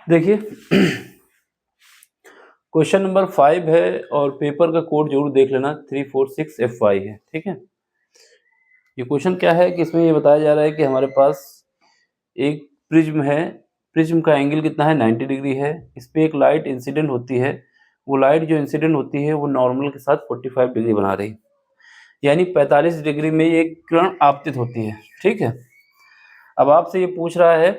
देखिए question number 5 है और पेपर का कोड जरूर देख लेना 346FY है, ठीक है। ये क्वेश्चन क्या है कि इसमें ये बताया जा रहा है कि हमारे पास एक प्रिज्म है, प्रिज्म का एंगल कितना है 90 डिग्री है, इस पे एक लाइट इंसिडेंट होती है, वो लाइट जो इंसिडेंट होती है वो नॉर्मल के साथ 45 डिग्री बना रही, यानी 45 डिग्री में ये किरण आपतित होती है, ठीक है। अब आपसे ये पूछ रहा है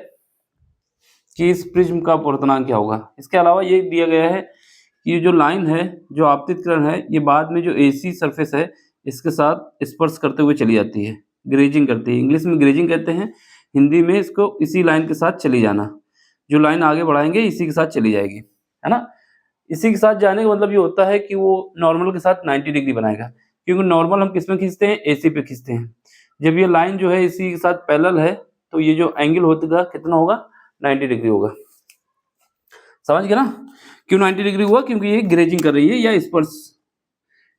कि इस प्रिज्म का अपवर्तनांक क्या होगा। इसके अलावा ये दिया गया है कि ये जो लाइन है, जो आपतित किरण है, ये बाद में जो AC सरफेस है इसके साथ स्पर्श करते हुए चली जाती है, ग्रेजिंग करती है। इंग्लिश में ग्रेजिंग कहते हैं, हिंदी में इसको इसी लाइन के साथ चली जाना। जो लाइन आगे बढ़ाएंगे इसी के साथ चली जाएगी, है ना। इसी के साथ जाने का मतलब ये होता है कि वो नॉर्मल के साथ 90 डिग्री बनाएगा, क्योंकि नॉर्मल हम किस में खींचते हैं, AC पे खींचते हैं। जब ये लाइन जो है इसी के साथ पैरेलल है तो ये जो एंगल होगा कितना होगा, 90 डिग्री होगा। समझ गए ना, क्यों 90 डिग्री हुआ, क्योंकि ये ग्रेजिंग कर रही है या स्पर्श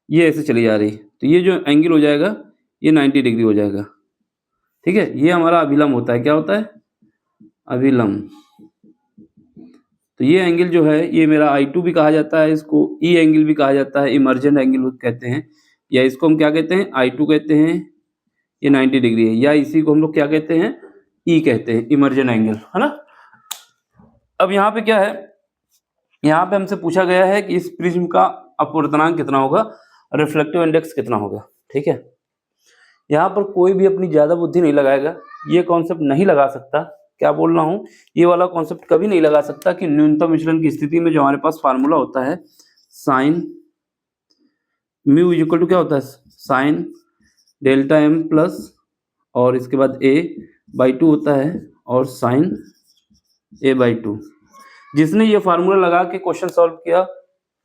ये ऐसे चली जा रही है, तो ये जो एंगल हो जाएगा ये 90 डिग्री हो जाएगा, ठीक है। ये हमारा अभिलंब होता है, क्या होता है, अभिलंब। तो ये एंगल जो है ये मेरा I2 भी कहा जाता है, इसको E एंगल भी कहा जाता है, इमर्जेंट एंगल कहते हैं, या इसको हम क्या कहते हैं, I2 कहते हैं। ये 90 डिग्री है, या इसी को हम लोग क्या कहते हैं, E कहते हैं, इमर्जेंट एंगल, है ना। अब यहाँ पे क्या है, यहाँ पे हमसे पूछा गया है कि इस प्रिज्म का अपवर्तनांक कितना होगा, रिफ्लेक्टिव इंडेक्स कितना होगा, ठीक है। यहाँ पर कोई भी अपनी ज्यादा बुद्धि नहीं लगाएगा, ये कॉन्सेप्ट नहीं लगा सकता, क्या बोल रहा हूँ, ये वाला कॉन्सेप्ट कभी नहीं लगा सकता कि न्यूनतम विचलन की स्थिति में जो हमारे पास फार्मूला होता है sine mu is equal to क्या होता है, साइन डेल्टा m प्लस और इसके बाद a/2 होता है और साइन a/2। जिसने ये फार्मूला लगा के क्वेश्चन सॉल्व किया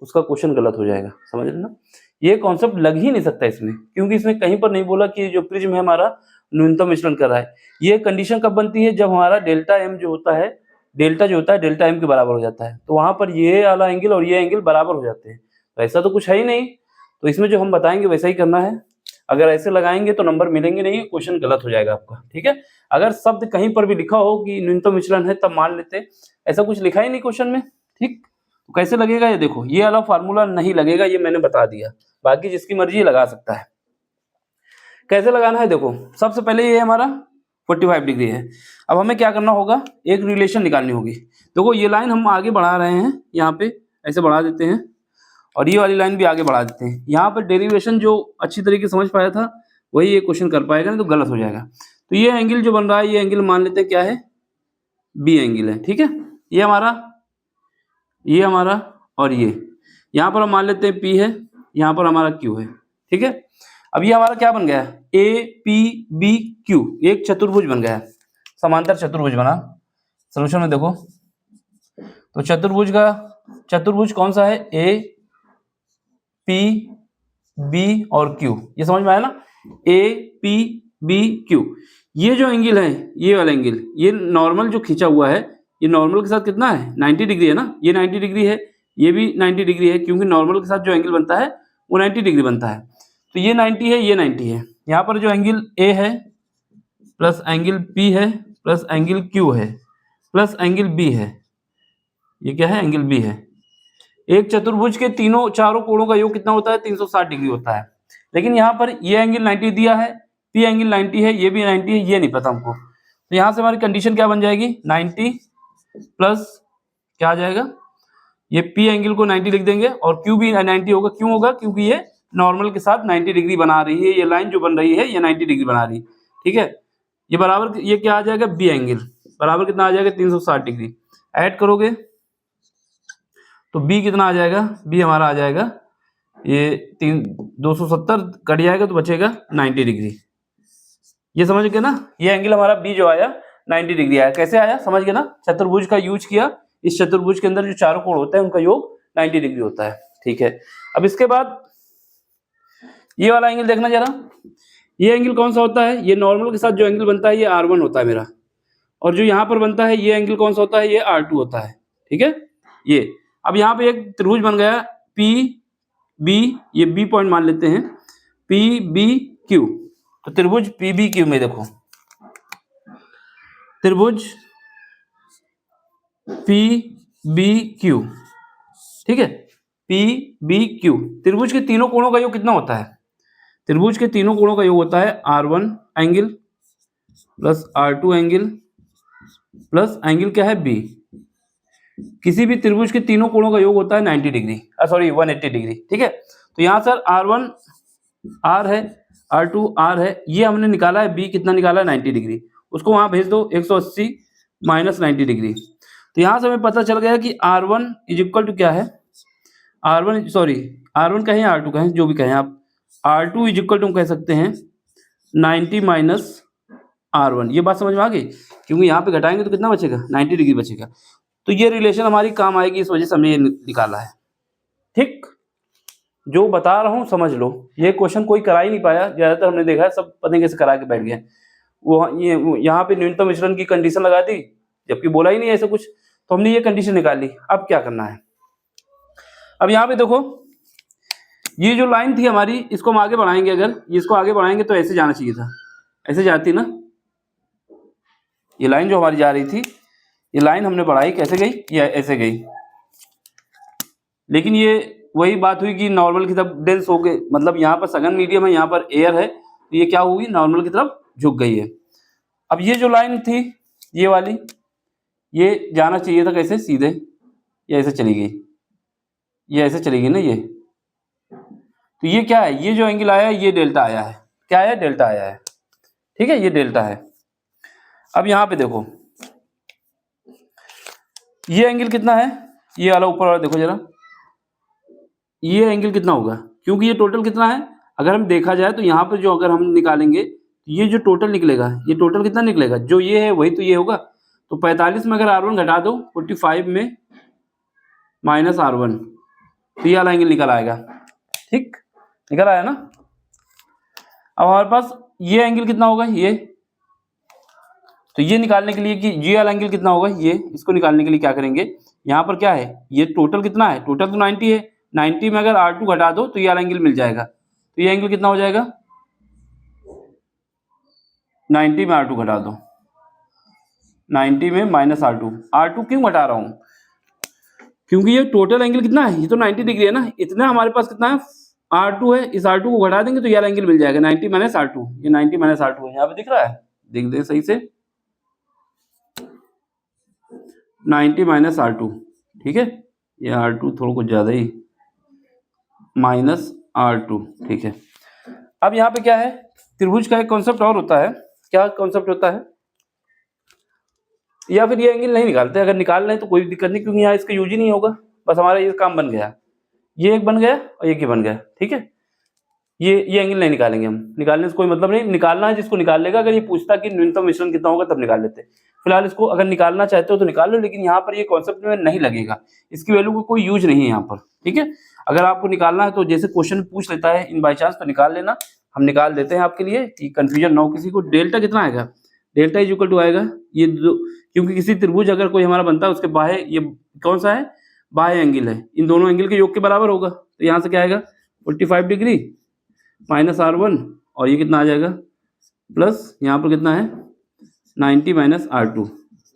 उसका क्वेश्चन गलत हो जाएगा, समझ रहे ना। ये कॉन्सेप्ट लग ही नहीं सकता इसमें, क्योंकि इसमें कहीं पर नहीं बोला कि जो प्रिज्म है हमारा न्यूनतम विचलन कर रहा है। ये कंडीशन कब बनती है, जब हमारा डेल्टा m जो होता है, डेल्टा जो होता है डेल्टा m के बराबर हो जाता है, तो वहां पर ये वाला एंगल और ये एंगल बराबर हो जाते हैं। तो ऐसा तो कुछ है ही नहीं, तो इसमें जो हम बताएंगे वैसा ही करना है। अगर ऐसे लगाएंगे तो नंबर मिलेंगे नहीं, क्वेश्चन गलत हो जाएगा आपका, ठीक है। अगर शब्द कहीं पर भी लिखा हो कि न्यूनतम विचलन है तब मान लेते, ऐसा कुछ लिखा ही नहीं क्वेश्चन में, ठीक। तो कैसे लगेगा, ये देखो, ये वाला फार्मूला नहीं लगेगा, ये मैंने बता दिया, बाकी जिसकी मर्जी लगा सकता है। कैसे लगाना है, देखो सबसे पहले ये हमारा 45 डिग्री है। अब हमें क्या करना होगा, एक रिलेशन निकालनी होगी। देखो ये लाइन हम आगे बढ़ा रहे हैं, यहाँ पे ऐसे बढ़ा देते हैं और ये वाली लाइन भी आगे बढ़ा देते हैं। यहाँ पर डेरिवेशन जो अच्छी तरीके से समझ पाया था वही ये क्वेश्चन कर पाएगा, नहीं तो गलत हो जाएगा। तो ये एंगल जो बन रहा है, ये एंगल मान लेते हैं क्या है, बी एंगल है, ठीक है। ये हमारा और ये यहाँ पर हम मान लेते हैं P है, यहाँ पर हमारा Q है, ठीक है। अब ये हमारा क्या बन गया है, APBQ, एक चतुर्भुज बन गया है, समांतर चतुर्भुज बना। सॉल्यूशन में देखो तो चतुर्भुज कौन सा है, APB और Q, ये समझ में आया ना, APBQ। ये जो एंगल है, ये वाला एंगल, ये नॉर्मल जो खींचा हुआ है, ये नॉर्मल के साथ कितना है, 90 डिग्री है ना, ये 90 डिग्री है, ये भी 90 डिग्री है, क्योंकि नॉर्मल के साथ जो एंगल बनता है वो 90 डिग्री बनता है। तो ये 90 है, ये 90 है। यहाँ पर जो एंगल A है प्लस एंगल P है प्लस एंगल Q है प्लस एंगल B है, ये क्या है, एंगल B है। एक चतुर्भुज के चारों कोणों का योग कितना होता है, 360 डिग्री होता है। लेकिन यहाँ पर ये एंगल 90 दिया है, P एंगल 90 है, ये भी 90 है, ये नहीं पता हमको। तो यहाँ से हमारी कंडीशन क्या बन जाएगी, 90 प्लस क्या आ जाएगा, ये P एंगल को 90 लिख देंगे और Q भी 90 होगा। क्यों होगा, क्योंकि ये नॉर्मल के साथ 90 डिग्री बना रही है, ये लाइन जो बन रही है ये 90 डिग्री बना रही है, ठीक है। ये बराबर, ये क्या आ जाएगा, B एंगल बराबर कितना आ जाएगा, 360 डिग्री। ऐड करोगे तो B कितना आ जाएगा, B हमारा आ जाएगा ये 270 कट जाएगा तो बचेगा 90 डिग्री। ये समझ गए ना, ये एंगल हमारा B जो आया 90 डिग्री आया। कैसे आया, समझ गए ना, चतुर्भुज का यूज किया। इस चतुर्भुज के अंदर जो चारों कोण होते हैं उनका योग 90 डिग्री होता है, ठीक है। अब इसके बाद ये वाला एंगल देखना जरा, ये एंगल कौन सा होता है, ये नॉर्मल के साथ जो एंगल बनता है ये R1 होता है मेरा, और जो यहाँ पर बनता है ये एंगल कौन सा होता है, ये R2 होता है, ठीक है। ये अब यहाँ पे एक त्रिभुज बन गया PB, ये B पॉइंट मान लेते हैं, PBQ। तो त्रिभुज PBQ में देखो, त्रिभुज बी क्यू, ठीक है, पी बी क्यू। त्रिभुज के तीनों कोणों का योग कितना होता है? त्रिभुज के तीनों कोणों का योग होता है R1 angle plus R2 angle plus angle क्या है बी। किसी भी त्रिभुज के तीनों कोणों का योग होता है 90 डिग्री, सॉरी 180 डिग्री, ठीक है। तो यहाँ सर R1 R है, R2 R है, ये हमने निकाला है, B कितना निकाला है 90 डिग्री, उसको वहाँ भेज दो 180 माइनस 90 डिग्री। तो यहाँ से हमें पता चल गया कि R1 इज इक्वल टू क्या है, R1 कहें R2 कहें, जो भी कहें आप, R2 इज इक्वल टू कह सकते हैं 90 माइनस R1। ये बात समझ में आ गई, क्योंकि यहाँ पे घटाएंगे तो कितना बचेगा, 90 डिग्री बचेगा। तो ये रिलेशन हमारी काम आएगी, इस वजह से हमने ये निकाला है, ठीक। जो बता रहा हूँ समझ लो, ये क्वेश्चन कोई करा ही नहीं पाया, ज़्यादातर हमने देखा है सब पता नहीं कैसे करा के बैठ गए। वो ये यहाँ पे न्यूनतम विचलन की कंडीशन लगा दी, जबकि बोला ही नहीं ऐसा कुछ, तो हमने ये कंडीशन निकाल ली। अब क्या करना है, अब यहाँ पे देखो, ये जो लाइन थी हमारी, इसको हम आगे बढ़ाएंगे, अगर इसको आगे बढ़ाएंगे तो ऐसे जाना चाहिए था, ऐसे जाती ना, ये लाइन जो हमारी जा रही थी, ये लाइन हमने बढ़ाई, कैसे गई, ये ऐसे गई, लेकिन ये वही बात हुई कि नॉर्मल की तरफ डेंस हो गए, मतलब यहाँ पर सघन मीडियम है, यहाँ पर एयर है, तो ये क्या हुई, नॉर्मल की तरफ झुक गई है। अब ये जो लाइन थी, ये वाली, ये जाना चाहिए था कैसे, सीधे, ये ऐसे चली गई, ये ऐसे चली गई ना ये, तो ये क्या है, ये जो एंगल आया है, ये डेल्टा आया है, क्या आया, डेल्टा आया है, ठीक है, ये डेल्टा है। अब यहाँ पे देखो, ये एंगल कितना है, ये वाला ऊपर वाला देखो जरा, ये एंगल कितना होगा, क्योंकि ये टोटल कितना है, अगर हम देखा जाए तो यहाँ पर जो अगर हम निकालेंगे, ये जो टोटल निकलेगा, ये टोटल कितना निकलेगा, जो ये है वही तो ये होगा। तो 45 में अगर R1 घटा दो 45 में माइनस R1, तो ये वाला एंगल निकल आएगा, ठीक, निकल आया ना। अब हमारे पास ये एंगल कितना होगा, ये, तो ये निकालने के लिए कि ये वाला एंगल कितना होगा, ये, इसको निकालने के लिए क्या करेंगे, यहाँ पर क्या है, ये टोटल कितना है, टोटल तो 90 है, 90 में अगर R2 घटा दो तो ये वाला एंगल मिल जाएगा, तो ये एंगल कितना हो जाएगा, 90 में R2 घटा दो, 90 में माइनस R2 क्यों घटा रहा हूँ, क्योंकि ये टोटल एंगल कितना है, ये तो 90 डिग्री है ना, इतना हमारे पास कितना है, R2 है, इस R2 को घटा देंगे तो ये वाला एंगल मिल जाएगा 90 माइनस R2, ये 90 माइनस R2 है, यहाँ पे दिख रहा है, देख दे सही से, 90 माइनस R2, ठीक है, ये R2 थोड़ा कुछ ज़्यादा ही, माइनस R2, ठीक है। अब यहाँ पे क्या है, त्रिभुज का एक कॉन्सेप्ट और होता है, क्या कॉन्सेप्ट होता है, या फिर ये एंगल नहीं निकालते, अगर निकाल रहे हैं तो कोई दिक्कत नहीं, क्योंकि यहाँ इसका यूज ही नहीं होगा, बस हमारा ये काम बन गया, ये एक बन गया और एक ही बन गया, ठीक है। ये एंगल नहीं निकालेंगे हम, निकालने से कोई मतलब नहीं, निकालना है जिसको निकाल लेगा, अगर ये पूछता कि न्यूनतम विचलन कितना होगा तब निकाल लेते। फिलहाल इसको अगर निकालना चाहते हो तो निकाल लो, लेकिन यहाँ पर ये कॉन्सेप्ट में नहीं लगेगा, इसकी वैल्यू को कोई यूज नहीं है यहाँ पर, ठीक है। अगर आपको निकालना है तो जैसे क्वेश्चन पूछ लेता है इन बाई चांस, तो निकाल लेना, हम निकाल देते हैं आपके लिए कि कंफ्यूजन ना हो किसी को। डेल्टा कितना आएगा, डेल्टा इज इक्वल टू आएगा ये दो, क्योंकि किसी त्रिभुज अगर कोई हमारा बनता है उसके बाह्य, ये कौन सा है, बाह्य एंगल है, इन दोनों एंगल के योग के बराबर होगा, तो यहाँ से क्या आएगा 45 डिग्री माइनस R1, और ये कितना आ जाएगा प्लस यहाँ पर कितना है 90 माइनस R2,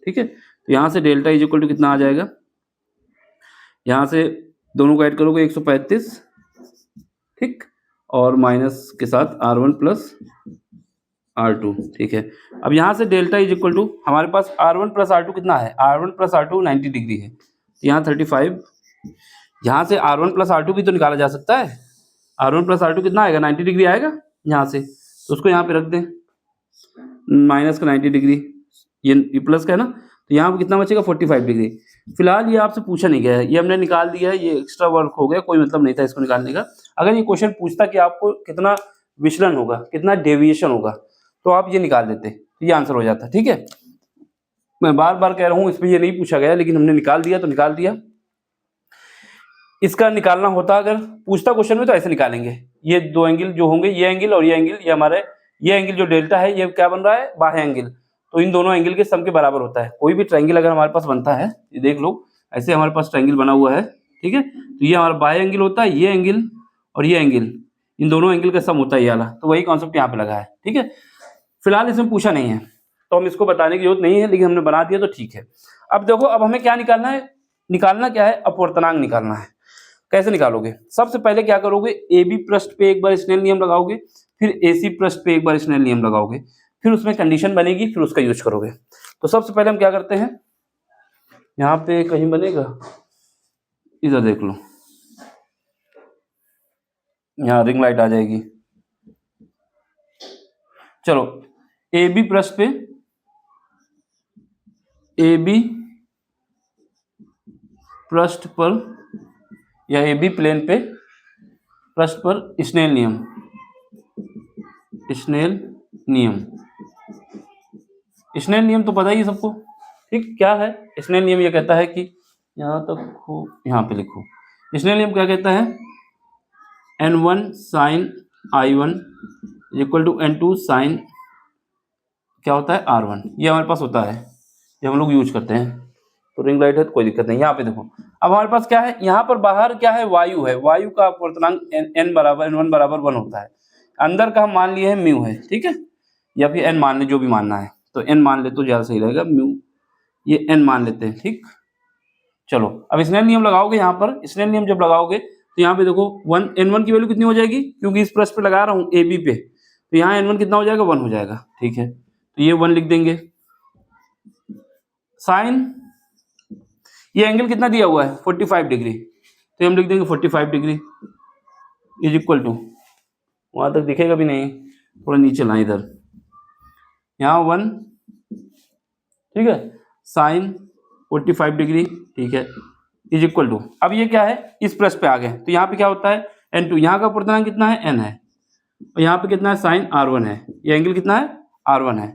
ठीक है। तो यहाँ से डेल्टा इज इक्वल टू कितना आ जाएगा, यहाँ से दोनों को ऐड करोगे 135, ठीक, और माइनस के साथ R1 प्लस R2, ठीक है। अब यहाँ से डेल्टा इज इक्वल टू हमारे पास R1 प्लस R2 कितना है, R1 प्लस R2 90 डिग्री है, तो यहाँ 35, यहाँ से R1 प्लस R2 भी तो निकाला जा सकता है, R1 प्लस R2 कितना आएगा 90 डिग्री आएगा यहाँ से, तो उसको यहाँ पे रख दें, माइनस का 90 डिग्री, ये प्लस का है ना, तो यहाँ पे कितना बचेगा 45 डिग्री। फिलहाल ये आपसे पूछा नहीं गया है, ये हमने निकाल दिया है, ये एक्स्ट्रा वर्क हो गया, कोई मतलब नहीं था इसको निकालने का। अगर ये क्वेश्चन पूछता कि आपको कितना विचलन होगा, कितना डेविएशन होगा, तो आप ये निकाल देते, तो ये आंसर हो जाता, ठीक है। मैं बार बार कह रहा हूँ, इसमें ये नहीं पूछा गया, लेकिन हमने निकाल दिया तो निकाल दिया। इसका निकालना होता अगर पूछता क्वेश्चन में तो ऐसे निकालेंगे, ये दो एंगल जो होंगे, ये एंगल और ये एंगल, ये हमारे ये एंगल जो डेल्टा है ये क्या बन रहा है, बाह्य एंगल, तो इन दोनों एंगल के सम के बराबर होता है। कोई भी ट्रायंगल अगर हमारे पास बनता है, ये देख लो, ऐसे हमारे पास ट्रायंगल बना हुआ है, ठीक है, तो ये हमारा बाह्य एंगल होता है, ये एंगल और ये एंगल, इन दोनों एंगल का सम होता है ये वाला, तो वही कॉन्सेप्ट यहाँ पे लगा है, ठीक है। फिलहाल इसमें पूछा नहीं है तो हम इसको बताने की जरूरत नहीं है, लेकिन हमने बना दिया तो ठीक है। अब देखो, अब हमें क्या निकालना है, निकालना क्या है, अपवर्तनांक निकालना है। कैसे निकालोगे, सबसे पहले क्या करोगे, ए बी पृष्ठ पे एक बार स्नेल नियम लगाओगे, फिर ए सी पृष्ठ पे एक बार स्नेल नियम लगाओगे, फिर उसमें कंडीशन बनेगी, फिर उसका यूज करोगे। तो सबसे पहले हम क्या करते हैं, यहाँ पे कहीं बनेगा, इधर देख लो, यहाँ रिंग लाइट आ जाएगी। चलो, ए बी पृष्ठ पे, ए बी पृष्ठ पर या ए बी प्लेन पे पृष्ठ पर स्नेल नियम, स्नेल नियम, स्नेल नियम तो पता ही है सबको, ठीक। क्या है स्नेल नियम, ये कहता है कि यहाँ तक हो, यहाँ पे लिखो, स्नेल नियम क्या कहता है, n1 sign i1 equal to n2 sign क्या होता है r1, ये हमारे पास होता है, ये हम लोग यूज करते हैं। तो रिंग लाइट है तो कोई दिक्कत नहीं। यहाँ पे देखो, अब हमारे पास क्या है, यहाँ पर बाहर क्या है, वायु है, वायु का अपवर्तनांक n बराबर n1 बराबर 1 होता है, अंदर का हम मान लिए है म्यू है, ठीक है, या फिर n मान ले, जो भी मानना है, तो n मान ले तो ज़्यादा सही रहेगा, म्यू ये n मान लेते हैं, ठीक। चलो, अब स्नेल नियम लगाओगे, यहाँ पर स्नेल नियम जब लगाओगे तो यहाँ पे देखो n1 की वैल्यू कितनी हो जाएगी, क्योंकि इस पृष्ठ पे लगा रहा हूँ ए बी पे, तो यहाँ n1 कितना हो जाएगा, 1 हो जाएगा, ठीक है। तो ये 1 लिख देंगे। साइन, ये एंगल कितना दिया हुआ है, 45 डिग्री, तो हम लिख देंगे 45 डिग्री इज इक्वल टू, वहाँ तक दिखेगा भी नहीं, थोड़ा नीचे लाए इधर, यहाँ 1, ठीक है, साइन 45 डिग्री, ठीक है, इज इक्वल टू, अब ये क्या है, इस पृष्ठ पे आ गए, तो यहाँ पे क्या होता है n2, यहाँ का अपवर्तनांक कितना है, n है, और यहाँ पे कितना है, साइन r1 है, ये एंगल कितना है, r1 है।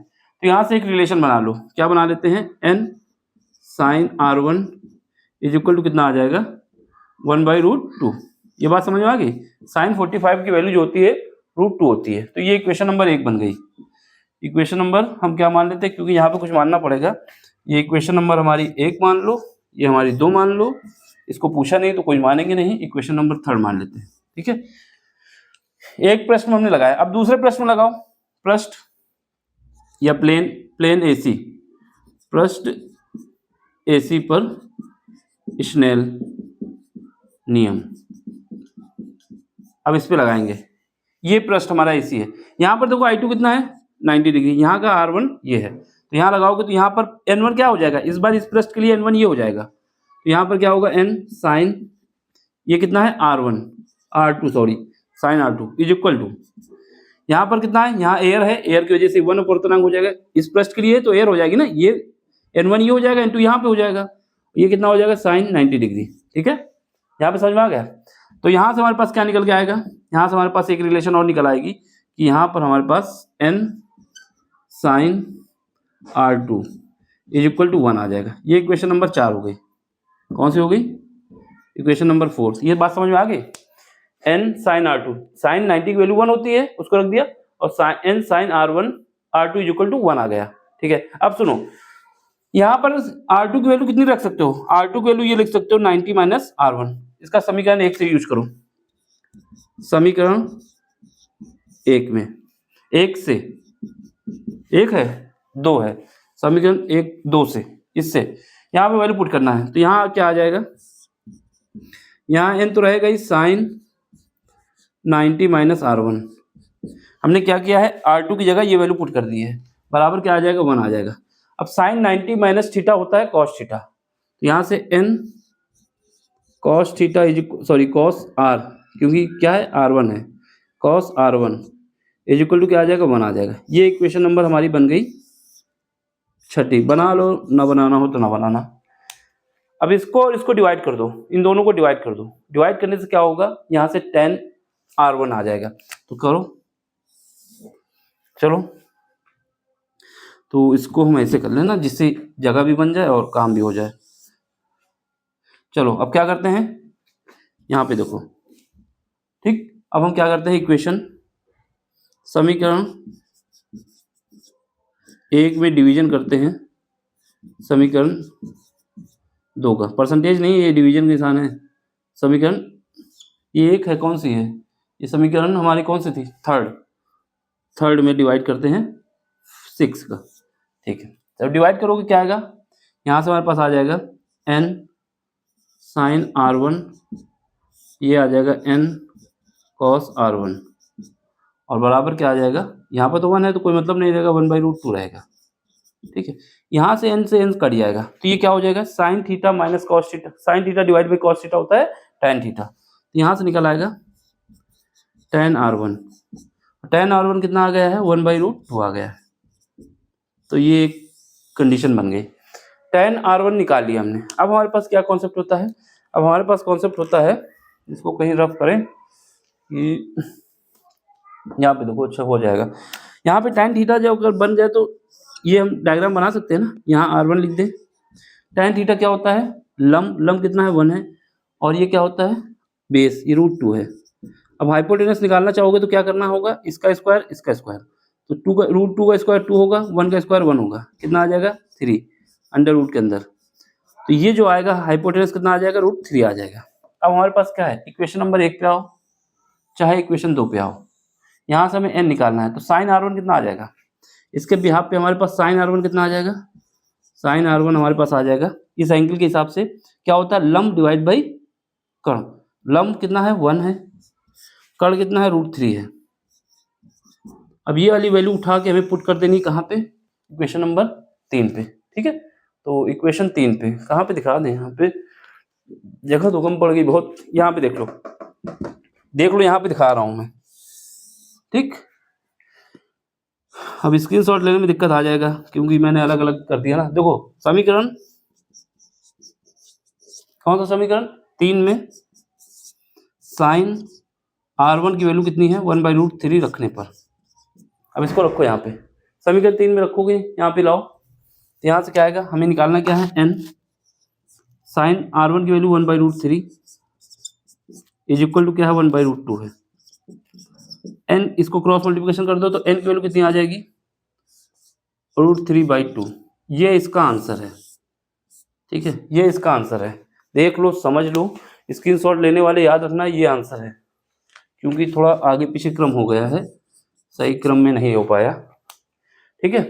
तो यहाँ से एक रिलेशन बना लो, क्या बना लेते हैं, n sine r1 is equal to कितना आ जाएगा, 1/√2। ये बात समझ में आ गई, साइन 45 की वैल्यू जो होती है √2 होती है। तो ये इक्वेशन नंबर 1 बन गई। इक्वेशन नंबर हम क्या मान लेते हैं, क्योंकि यहाँ पे कुछ मानना पड़ेगा, ये इक्वेशन नंबर हमारी 1 मान लो, ये हमारी 2 मान लो, इसको पूछा नहीं तो कोई मानेंगे नहीं, इक्वेशन नंबर 3 मान लेते हैं, ठीक है। एक प्रश्न हमने लगाया, अब दूसरे प्रश्न लगाओ, पृष्ठ या प्लेन एसी, पृष्ठ एसी पर स्नेल नियम, अब इस पे लगाएंगे, ये पृष्ठ हमारा एसी है, यहाँ पर देखो I2 कितना है, 90 डिग्री, यहाँ का R1 ये है, तो यहाँ लगाओगे तो यहाँ पर N1 क्या हो जाएगा, इस बार इस पृष्ठ के लिए N1 ये हो जाएगा, तो यहाँ पर क्या होगा, n साइन ये कितना है, R2 sorry, sine R2 is equal to, यहाँ पर कितना है, यहाँ एयर है, एयर की वजह से 1 अपवर्तनांक हो जाएगा, इस पृष्ठ के लिए तो एयर हो जाएगी ना, ये n1 ये हो जाएगा, n2 यहाँ पे हो जाएगा, ये कितना हो जाएगा, साइन 90 डिग्री, ठीक है। यहाँ पे समझ में आ गया। तो यहाँ से हमारे पास क्या निकल के आएगा, यहाँ से हमारे पास एक रिलेशन और निकल आएगी कि यहाँ पर हमारे पास n sine R2 is equal to 1 आ जाएगा। ये इक्वेशन नंबर 4 हो गई। कौन सी हो गई, इक्वेशन नंबर 4। ये बात समझ में आ गई, n साइन R2, साइन 90 की वैल्यू 1 होती है, उसको रख दिया, और n sine R2 is equal to 1 आ गया, ठीक है। अब सुनो, यहाँ पर R2 की वैल्यू कितनी रख सकते हो, R2 की वैल्यू ये लिख सकते हो 90 माइनस R1, इसका समीकरण 1 से यूज करो, समीकरण 1 में 1 से 1 है 2 है, समीकरण 1 2 से, इससे यहाँ पे वैल्यू पुट करना है, तो यहाँ क्या आ जाएगा, यहाँ n तो रहेगा ही साइन 90 माइनस R1, हमने क्या किया है, R2 की जगह ये वैल्यू पुट कर दी है, बराबर क्या आ जाएगा, 1 आ जाएगा। अब साइन 90 माइनस थीटा होता है कॉस थीटा, तो यहाँ से n cos theta sorry cos r, क्योंकि क्या है R1 है, cos R1 is equal to क्या आ जाएगा, 1 आ जाएगा। ये इक्वेशन नंबर हमारी बन गई 6, बना लो, ना बनाना हो तो ना बनाना। अब इसको और इसको डिवाइड कर दो, इन दोनों को डिवाइड कर दो, डिवाइड करने से क्या होगा, यहाँ से tan R1 आ जाएगा, तो करो, चलो, तो इसको हम ऐसे कर लेना जिससे जगह भी बन जाए और काम भी हो जाए। चलो अब क्या करते हैं, यहाँ पे देखो, ठीक, अब हम क्या करते हैं, इक्वेशन समीकरण 1 में डिवीजन करते हैं, समीकरण 2 का, परसेंटेज नहीं, ये डिवीजन के निशान है, समीकरण ये 1 है, कौन सी है, ये समीकरण हमारी कौन सी थी, थर्ड में डिवाइड करते हैं 6 का, ठीक है। जब डिवाइड करोगे क्या आएगा, यहाँ से हमारे पास आ जाएगा n साइन R1, ये आ जाएगा n cos R1, और बराबर क्या आ जाएगा, यहाँ पर तो 1 है तो कोई मतलब नहीं रहेगा, 1/√2 रहेगा। ठीक है, यहाँ से n कट जाएगा तो ये क्या हो जाएगा, sine theta minus cos theta, sine theta divide by cos theta होता है tan थीटा, तो यहाँ से निकल आएगा tan R1, tan R1 कितना आ गया है, 1/√2 आ गया है, तो ये एक कंडीशन बन गई। tan R1 निकाल लिया हमने। अब हमारे पास क्या कॉन्सेप्ट होता है, अब हमारे पास कॉन्सेप्ट होता है, इसको कहीं रफ करें कि यहाँ पे देखो अच्छा हो जाएगा, यहाँ पे tan थीटा जब अगर बन जाए तो ये हम डायग्राम बना सकते हैं ना, यहाँ R1 लिख दें, tan थीटा क्या होता है, लम कितना है 1 है, और ये क्या होता है बेस, ये √2 है। अब हाइपोटेनस निकालना चाहोगे तो क्या करना होगा, इसका स्क्वायर इसका स्क्वायर, तो √2 का स्क्वायर 2 होगा, 1 का स्क्वायर 1 होगा, कितना आ जाएगा 3 अंडर रूट के अंदर, तो ये जो आएगा हाइपोटेनस कितना आ जाएगा, √3 आ जाएगा। अब हमारे पास क्या है, इक्वेशन नंबर 1 पे आओ चाहे इक्वेशन 2 पे आओ, यहाँ से हमें n निकालना है, तो साइन R1 कितना आ जाएगा, इसके बिहाफ पे हमारे पास साइन R1 कितना आ जाएगा, साइन R1 हमारे पास आ जाएगा इस एंगल के हिसाब से क्या होता है, लंब डिवाइड बाई कर्ण, लंब कितना है 1 है, कर्ण कितना है √3 है। अब ये वाली वैल्यू उठा के हमें पुट कर देनी कहाँ पे, इक्वेशन नंबर 3 पे। ठीक है, तो इक्वेशन 3 पे कहाँ पे दिखा दें, यहाँ पे जगह तो कम पड़ गई बहुत, यहाँ पे देख लो यहाँ पे दिखा रहा हूँ मैं। ठीक, अब स्क्रीनशॉट लेने में दिक्कत आ जाएगा क्योंकि मैंने अलग अलग कर दिया ना। देखो समीकरण कौन सा समीकरण, 3 में साइन R1 की वैल्यू कितनी है 1/√3 रखने पर, अब इसको रखो यहाँ पे, समीकरण 3 में रखोगे यहाँ पे लाओ, तो यहाँ से क्या आएगा, हमें निकालना क्या है n, साइन R1 की वैल्यू 1/√3 इज इक्वल टू क्या है 1/√2 है, n इसको क्रॉस मल्टीप्लिकेशन कर दो तो n की वैल्यू कितनी आ जाएगी √3/2, ये इसका आंसर है। ठीक है, ये इसका आंसर है, देख लो समझ लो, स्क्रीनशॉट लेने वाले याद रखना ये आंसर है, क्योंकि थोड़ा आगे पीछे क्रम हो गया है, सही क्रम में नहीं हो पाया। ठीक है,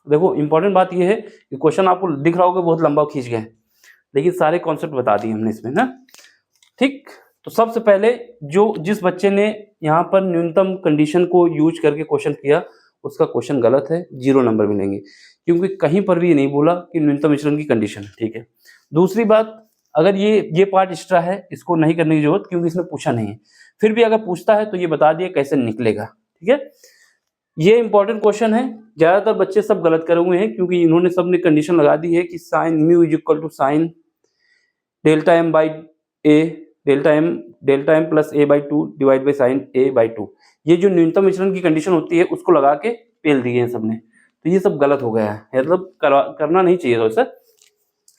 देखो इंपॉर्टेंट बात ये है कि क्वेश्चन आपको दिख रहा होगा बहुत लंबा खींच गए, लेकिन सारे कॉन्सेप्ट बता दिए हमने इसमें ना। ठीक, तो सबसे पहले जिस बच्चे ने यहाँ पर न्यूनतम कंडीशन को यूज करके क्वेश्चन किया उसका क्वेश्चन गलत है, 0 नंबर मिलेंगे, क्योंकि कहीं पर भी ये नहीं बोला कि न्यूनतम विचलन की कंडीशन। ठीक है, दूसरी बात, अगर ये पार्ट एक्स्ट्रा है इसको नहीं करने की जरूरत, क्योंकि इसमें पूछा नहीं है, फिर भी अगर पूछता है तो ये बता दिए कैसे निकलेगा। ठीक है, ये इंपॉर्टेंट क्वेश्चन है, ज्यादातर बच्चे सब गलत करे हुए हैं, क्योंकि इन्होंने सबने कंडीशन लगा दी है कि sine mu is equal to sine delta M by A, delta M plus a/2 divide by sine a/2, ये जो न्यूनतम विचलन की कंडीशन होती है उसको लगा के पेल दिए हैं सबने, तो ये सब गलत हो गया है, मतलब करना नहीं चाहिए था सर,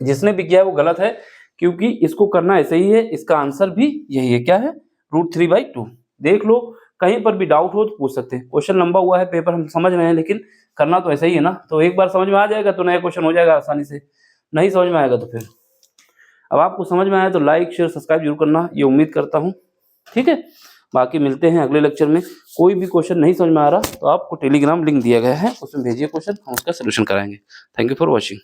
जिसने भी किया है वो गलत है, क्योंकि इसको करना ऐसे ही है, इसका आंसर भी यही है, क्या है √3/2। देख लो कहीं पर भी डाउट हो तो पूछ सकते हैं, क्वेश्चन लंबा हुआ है पेपर हम समझ रहे हैं, लेकिन करना तो ऐसा ही है ना, तो एक बार समझ में आ जाएगा तो नया क्वेश्चन हो जाएगा आसानी से, नहीं समझ में आएगा तो फिर। अब आपको समझ में आया तो लाइक शेयर सब्सक्राइब जरूर करना, ये उम्मीद करता हूँ। ठीक है, बाकी मिलते हैं अगले लेक्चर में। कोई भी क्वेश्चन नहीं समझ में आ रहा तो आपको टेलीग्राम लिंक दिया गया है, उसमें भेजिए क्वेश्चन, हम उसका सोल्यूशन कराएंगे। Thank you for watching.